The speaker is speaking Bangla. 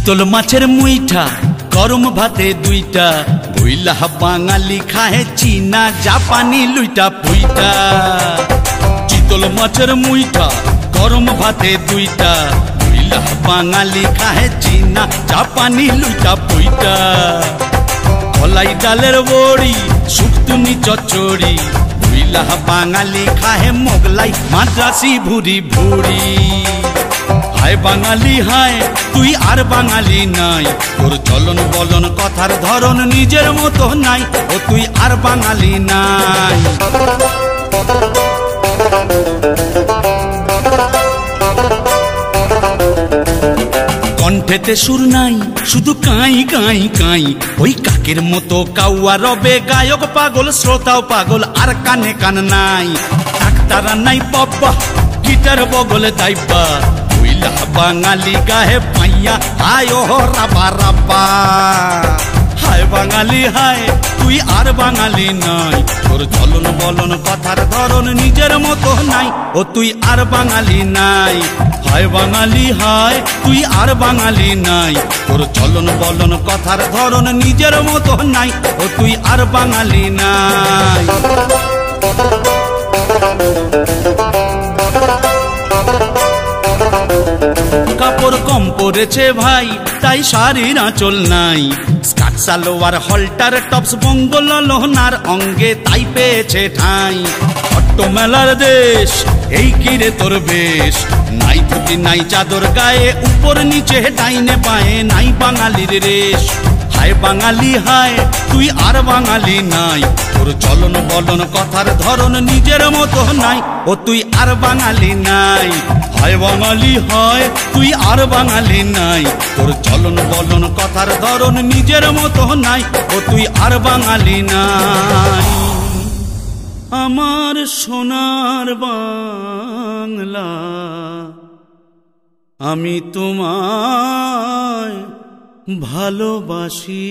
চিতল মাছের মুইঠা গরম ভাতে দুইটা বইলা বাঙালি খায় চীনা জাপানি লুইটা পুইটা। চিতল মাছের মুইঠা গরম ভাতে দুইটা বইলা বাঙালি খায় চীনা জাপানি লুইটা পুইটা। কলাই ডালের বড়ি শুক্তুনি চচ্চড়ি বইলা বাঙালি খায় মোগলাই মাদ্রাসি ভুরি ভুরি। হায় বাঙালি হায় তুই আর বাঙালি নাই, তোর চলন বলন কথার ধরন নিজের মতো নাই, ও তুই আর বাঙালি নাই। কণ্ঠেতে সুর নাই শুধু কাই কাই কাই, ওই কাকের মতো কাউয়া রবে গায়ক পাগল শ্রোতাও পাগল আর কানে কান নাই। ডাক্তারা নাই বাবা গিটার বগলে দাইবা বইলা বাঙালি গাহে পাইয়া হায় ও রাবা রাবা। হায় বাঙালি হায় তুই আর বাঙালি নাই, তোর চলন বলন কথার ধরন নিজের মতো নাই, ও তুই আর বাঙালি নাই। হায় বাঙালি হায় তুই আর বাঙালি নাই, তোর চলন বলন কথার ধরন নিজের মতো নাই, ও তুই আর বাঙালি নাই। কাপড় কম পরেছে ভাই তাই শাড়ির আঁচল নাই, স্কার্ট সালোয়ার হলটার টপস বঙ্গল লোহনার অঙ্গে তাই পেয়েছে ঠাঁই। অট্ট মেলার দেশ এই কিরে তোর বেশ, নাই ধুতি নাই চাদর গায়ে উপর নিচে ডাইনে বায়ে নাই বাঙালির রেশ। হায় বাঙালি হায় তুই আর বাঙালি নাই, তোর চলন বলন কথার ধরন নিজের মতো নাই, ও তুই আর বাঙালি নাই। হায় বাঙালি হয় তুই আর বাঙালি নাই, তোর চলন বলন কথার ধরন নিজের মতো নাই, ও তুই আর বাঙালি নাই। আমার সোনার বাংলা আমি তোমায় ভালোবাসি।